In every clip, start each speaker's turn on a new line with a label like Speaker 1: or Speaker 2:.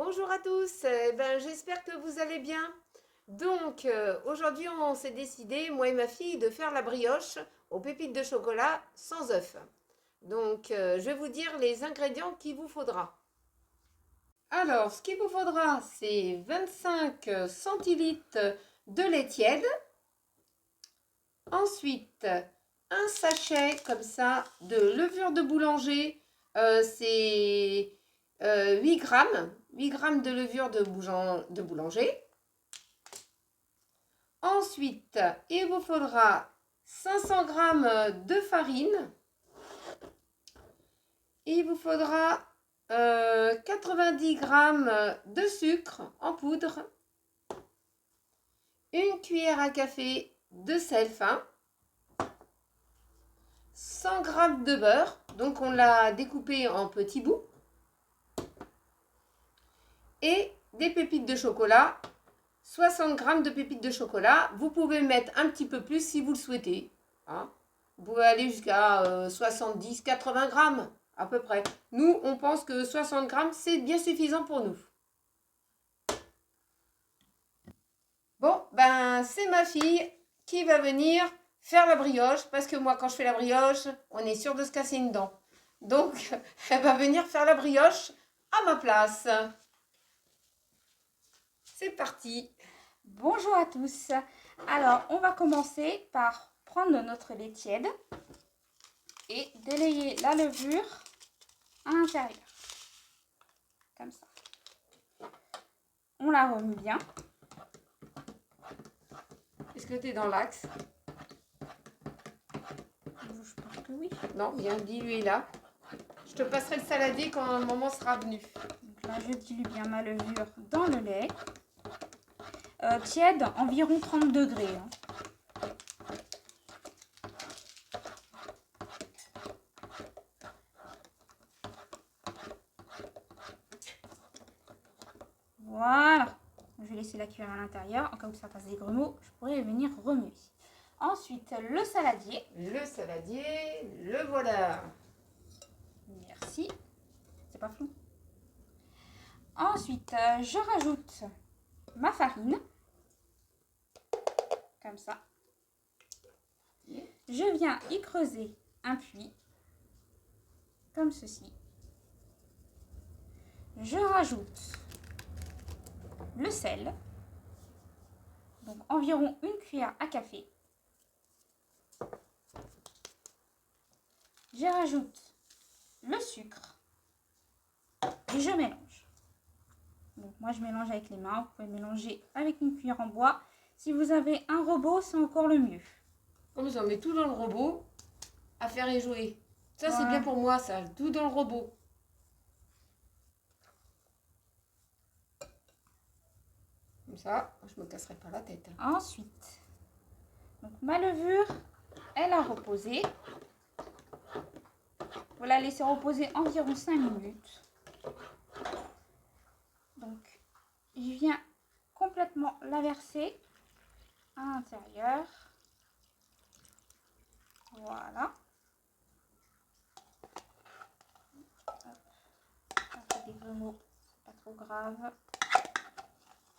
Speaker 1: Bonjour à tous, j'espère que vous allez bien. Aujourd'hui on s'est décidé, moi et ma fille, de faire la brioche aux pépites de chocolat sans œufs. Je vais vous dire les ingrédients qu'il vous faudra. Alors, ce qu'il vous faudra, c'est 25 centilitres de lait tiède. Ensuite, un sachet comme ça de levure de boulanger, c'est 8 grammes, 8 grammes de levure de boulanger. Ensuite, il vous faudra 500 grammes de farine. Il vous faudra 90 grammes de sucre en poudre. Une cuillère à café de sel fin. 100 grammes de beurre. Donc on l'a découpé en petits bouts. Et des pépites de chocolat, 60 grammes de pépites de chocolat. Vous pouvez mettre un petit peu plus si vous le souhaitez. Hein. Vous pouvez aller jusqu'à 70-80 grammes à peu près. Nous, on pense que 60 grammes, c'est bien suffisant pour nous. Bon, c'est ma fille qui va venir faire la brioche. Parce que moi, quand je fais la brioche, on est sûr de se casser une dent. Donc, elle va venir faire la brioche à ma place. C'est parti.
Speaker 2: Bonjour à tous. Alors, on va commencer par prendre notre lait tiède et délayer la levure à l'intérieur. Comme ça. On la remue bien.
Speaker 1: Est-ce que tu es dans l'axe?
Speaker 2: Je pense que oui.
Speaker 1: Non, viens diluer là. Je te passerai le saladier quand le moment sera venu.
Speaker 2: Donc là, je dilue bien ma levure dans le lait. Tiède, environ 30 degrés. Hein. Voilà. Je vais laisser la cuillère à l'intérieur. En cas où ça fasse des grumeaux, je pourrais venir remuer. Ensuite, le saladier.
Speaker 1: Le saladier, le voilà.
Speaker 2: Merci. C'est pas flou. Ensuite, je rajoute ma farine. Comme ça. Je viens y creuser un puits. Comme ceci. Je rajoute le sel. Donc environ une cuillère à café. Je rajoute le sucre. Et je mélange. Donc moi je mélange avec les mains. Vous pouvez mélanger avec une cuillère en bois. Si vous avez un robot, c'est encore le mieux.
Speaker 1: Comme ça, on met tout dans le robot à faire et jouer. Ça,
Speaker 2: Ouais.
Speaker 1: c'est bien pour moi, ça. Tout dans le robot. Comme ça, je me casserai pas la tête.
Speaker 2: Ensuite, donc ma levure, elle a reposé. Vous la laissez reposer environ 5 minutes. Donc, je viens complètement la verser à l'intérieur. Voilà. Ça fait des grumeaux, c'est pas trop grave.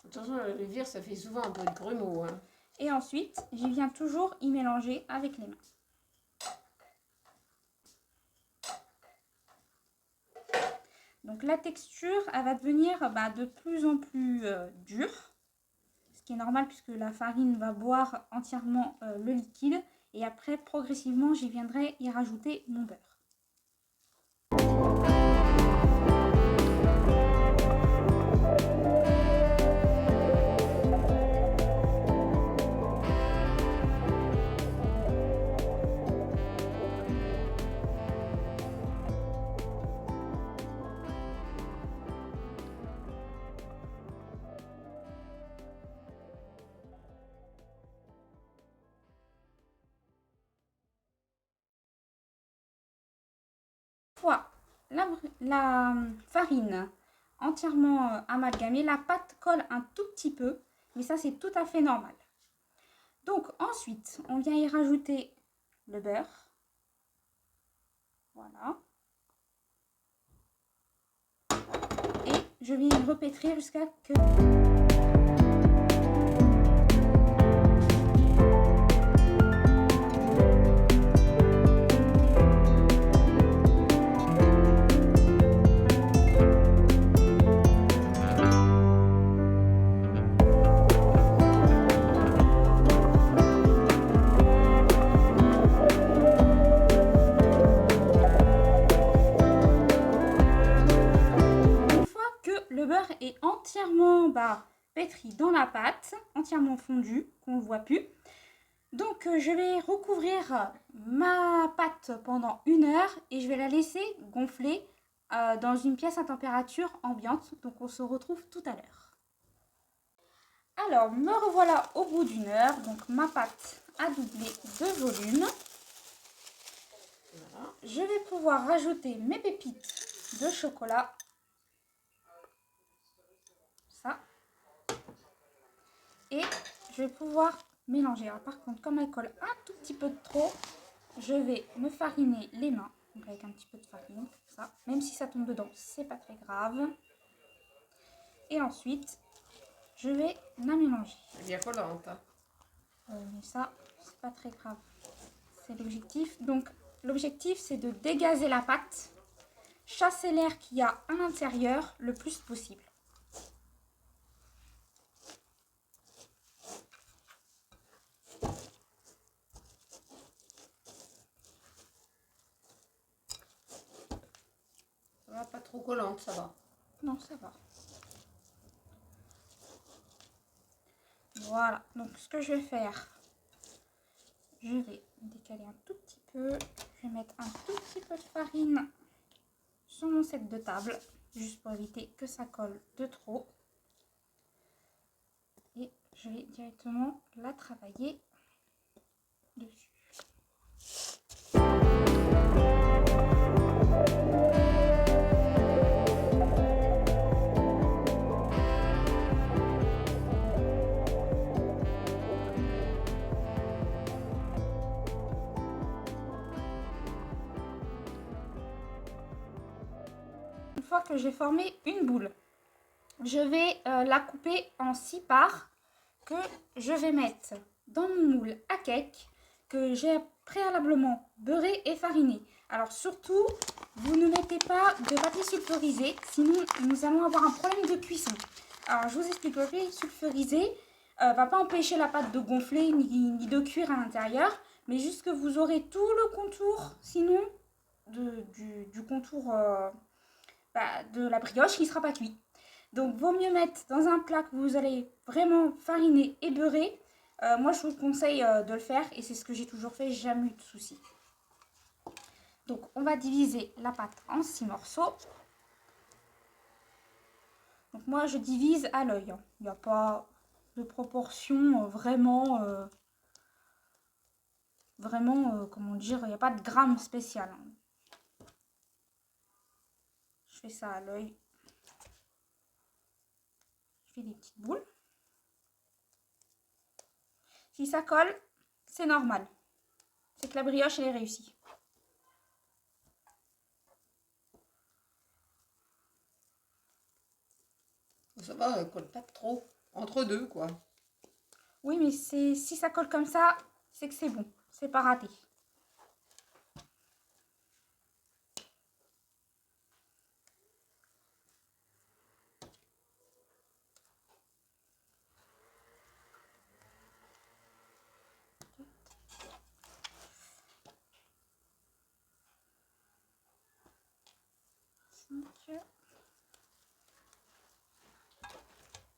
Speaker 1: Attention, le vire, ça fait souvent un peu de grumeaux. Hein.
Speaker 2: Et ensuite, je viens toujours y mélanger avec les mains. Donc la texture, elle va devenir de plus en plus dure. Ce qui est normal puisque la farine va boire entièrement le liquide. Et après, progressivement, j'y viendrai y rajouter mon beurre. La farine entièrement amalgamée, la pâte colle un tout petit peu, mais ça c'est tout à fait normal. Donc ensuite, on vient y rajouter le beurre. Voilà. Et je vais repétrir jusqu'à que... Est entièrement pétri dans la pâte, entièrement fondu, qu'on ne voit plus. Donc je vais recouvrir ma pâte pendant 1 heure et je vais la laisser gonfler dans une pièce à température ambiante. Donc on se retrouve tout à l'heure. Alors me revoilà au bout d'1 heure. Donc ma pâte a doublé de volume. Voilà. Je vais pouvoir rajouter mes pépites de chocolat. Et je vais pouvoir mélanger. Alors, par contre, comme elle colle un tout petit peu de trop, je vais me fariner les mains. Donc avec un petit peu de farine, comme ça. Même si ça tombe dedans, c'est pas très grave. Et ensuite, je vais la mélanger.
Speaker 1: Elle est bien collante.
Speaker 2: Mais ça, c'est pas très grave. C'est l'objectif. Donc l'objectif, c'est de dégazer la pâte, chasser l'air qu'il y a à l'intérieur le plus possible.
Speaker 1: Pas trop collante, ça va.
Speaker 2: Non, ça va. Voilà. Donc, ce que je vais faire, je vais décaler un tout petit peu. Je vais mettre un tout petit peu de farine sur mon set de table, juste pour éviter que ça colle de trop. Et je vais directement la travailler dessus. Une fois que j'ai formé une boule, je vais la couper en 6 parts que je vais mettre dans mon moule à cake que j'ai préalablement beurré et fariné. Alors surtout, vous ne mettez pas de papier sulfurisé, sinon nous allons avoir un problème de cuisson. Alors je vous explique, le papier sulfurisé va pas empêcher la pâte de gonfler ni de cuire à l'intérieur, mais juste que vous aurez tout le contour, sinon du contour de la brioche qui ne sera pas cuit. Donc vaut mieux mettre dans un plat que vous allez vraiment fariner et beurrer. Moi je vous conseille de le faire et c'est ce que j'ai toujours fait, j'ai jamais eu de soucis. Donc on va diviser la pâte en 6 morceaux. Donc moi je divise à l'œil, hein. Il n'y a pas de proportion vraiment, comment dire, il n'y a pas de gramme spécial, hein. Je fais ça à l'œil. Je fais des petites boules. Si ça colle, c'est normal. C'est que la brioche, elle est réussie.
Speaker 1: Ça va, elle colle pas trop. Entre deux, quoi.
Speaker 2: Oui, mais si ça colle comme ça, c'est que c'est bon. C'est pas raté.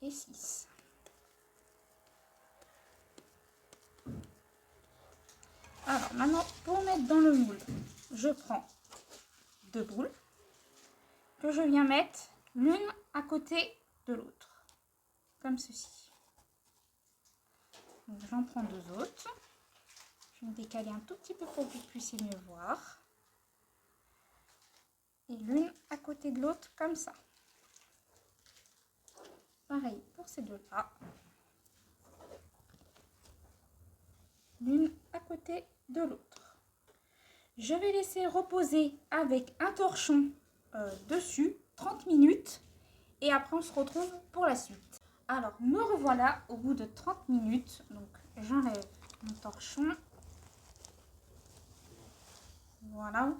Speaker 2: Et 6. Alors maintenant, pour mettre dans le moule, je prends 2 boules que je viens mettre l'une à côté de l'autre, comme ceci. Donc j'en prends 2 autres. Je vais me décaler un tout petit peu pour que vous puissiez mieux voir. Et l'une à côté de l'autre, comme ça. Pareil pour ces deux-là. L'une à côté de l'autre. Je vais laisser reposer avec un torchon dessus 30 minutes et après on se retrouve pour la suite. Alors, me revoilà au bout de 30 minutes. Donc, j'enlève mon torchon. Voilà.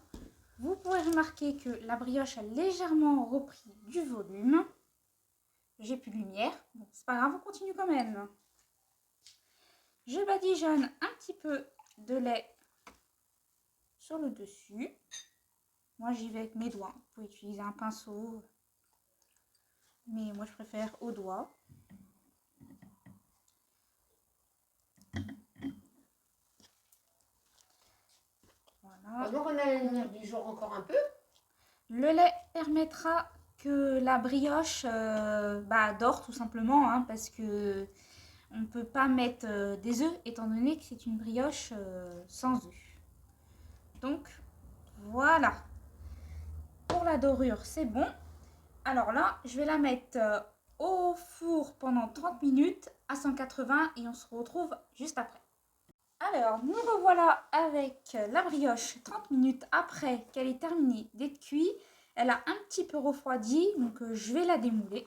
Speaker 2: Vous pouvez remarquer que la brioche a légèrement repris du volume. J'ai plus de lumière. Bon, c'est pas grave, on continue quand même. Je badigeonne un petit peu de lait sur le dessus. Moi, j'y vais avec mes doigts. Vous pouvez utiliser un pinceau. Mais moi, je préfère au doigt. Voilà.
Speaker 1: Alors, on a la lumière du jour encore un peu.
Speaker 2: Le lait permettra que la brioche dore tout simplement, hein, parce que on ne peut pas mettre des œufs étant donné que c'est une brioche sans œufs. Donc voilà, pour la dorure c'est bon. Alors là, je vais la mettre au four pendant 30 minutes à 180 et on se retrouve juste après. Alors, nous revoilà avec la brioche 30 minutes après qu'elle est terminée d'être cuite. Elle a un petit peu refroidi, donc je vais la démouler.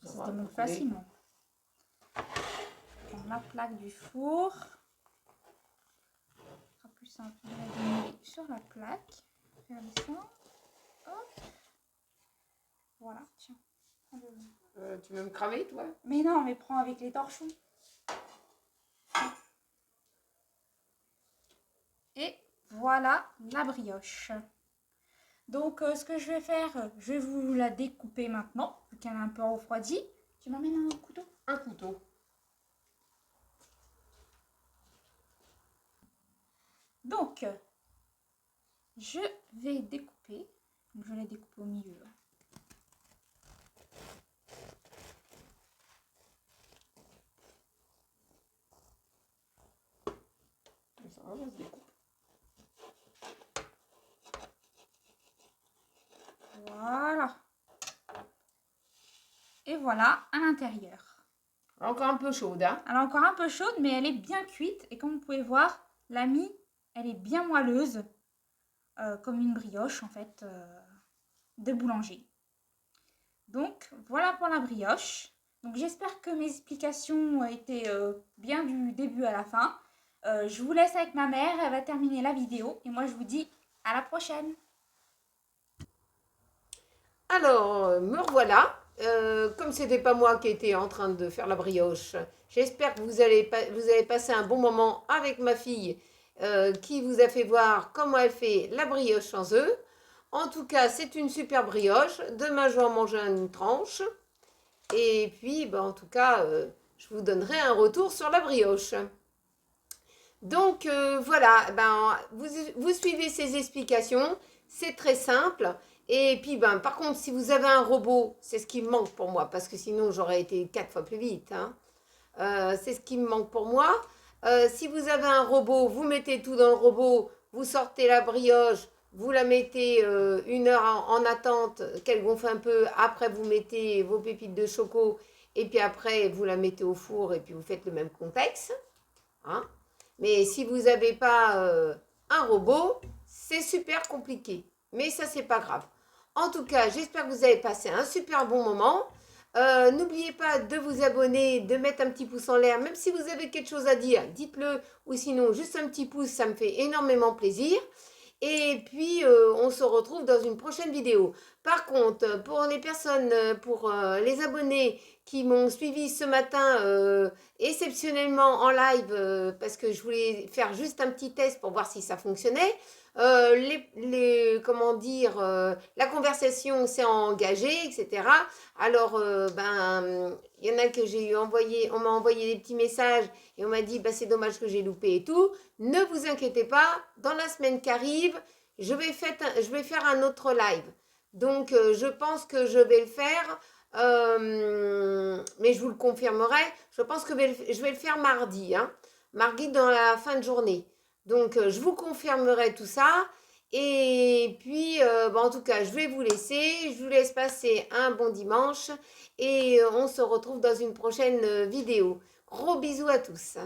Speaker 2: Ça se démoule facilement. On prend la plaque du four. Ce sera plus simple de la démouler sur la plaque. Faire descendre. Hop. Voilà, tiens.
Speaker 1: Tu veux me cramer, toi?
Speaker 2: Mais non, mais prends avec les torchons. Et voilà la brioche. Donc, ce que je vais faire, je vais vous la découper maintenant, vu qu'elle est un peu refroidie. Tu m'amènes un couteau?
Speaker 1: Un couteau.
Speaker 2: Donc, je vais découper. Donc, je vais la découper au milieu.
Speaker 1: Ça va, on se découpe.
Speaker 2: Voilà. Et voilà à l'intérieur.
Speaker 1: Encore un peu chaude, hein?
Speaker 2: Elle est encore un peu chaude, mais elle est bien cuite. Et comme vous pouvez voir, la mie, elle est bien moelleuse. Comme une brioche, en fait, de boulanger. Donc, voilà pour la brioche. Donc, j'espère que mes explications étaient bien du début à la fin. Je vous laisse avec ma mère. Elle va terminer la vidéo. Et moi, je vous dis à la prochaine.
Speaker 1: Alors, me revoilà. Comme ce n'était pas moi qui étais en train de faire la brioche, j'espère que vous avez passé un bon moment avec ma fille qui vous a fait voir comment elle fait la brioche sans œufs. En tout cas, c'est une super brioche. Demain, je vais en manger une tranche. Et puis, en tout cas, je vous donnerai un retour sur la brioche. Donc, voilà, vous suivez ces explications. C'est très simple. Et puis, par contre, si vous avez un robot, c'est ce qui me manque pour moi, parce que sinon, j'aurais été 4 fois plus vite. Hein. C'est ce qui me manque pour moi. Si vous avez un robot, vous mettez tout dans le robot, vous sortez la brioche, vous la mettez 1 heure en attente, qu'elle gonfle un peu. Après, vous mettez vos pépites de choco, et puis après, vous la mettez au four, et puis vous faites le même contexte. Hein. Mais si vous n'avez pas un robot, c'est super compliqué. Mais ça, c'est pas grave. En tout cas, j'espère que vous avez passé un super bon moment. N'oubliez pas de vous abonner, de mettre un petit pouce en l'air. Même si vous avez quelque chose à dire, dites-le. Ou sinon, juste un petit pouce, ça me fait énormément plaisir. Et puis, on se retrouve dans une prochaine vidéo. Par contre, pour les personnes, pour les abonnés qui m'ont suivi ce matin, exceptionnellement en live, parce que je voulais faire juste un petit test pour voir si ça fonctionnait, comment dire, la conversation s'est engagée, etc. Alors, il y en a que j'ai envoyé, on m'a envoyé des petits messages et on m'a dit, c'est dommage que j'ai loupé et tout. Ne vous inquiétez pas, dans la semaine qui arrive, je vais faire un autre live. Donc, je pense que je vais le faire, mais je vous le confirmerai. Je pense que je vais le faire mardi, hein, mardi dans la fin de journée. Donc, je vous confirmerai tout ça. Et puis, en tout cas, je vais vous laisser. Je vous laisse passer un bon dimanche. Et on se retrouve dans une prochaine vidéo. Gros bisous à tous.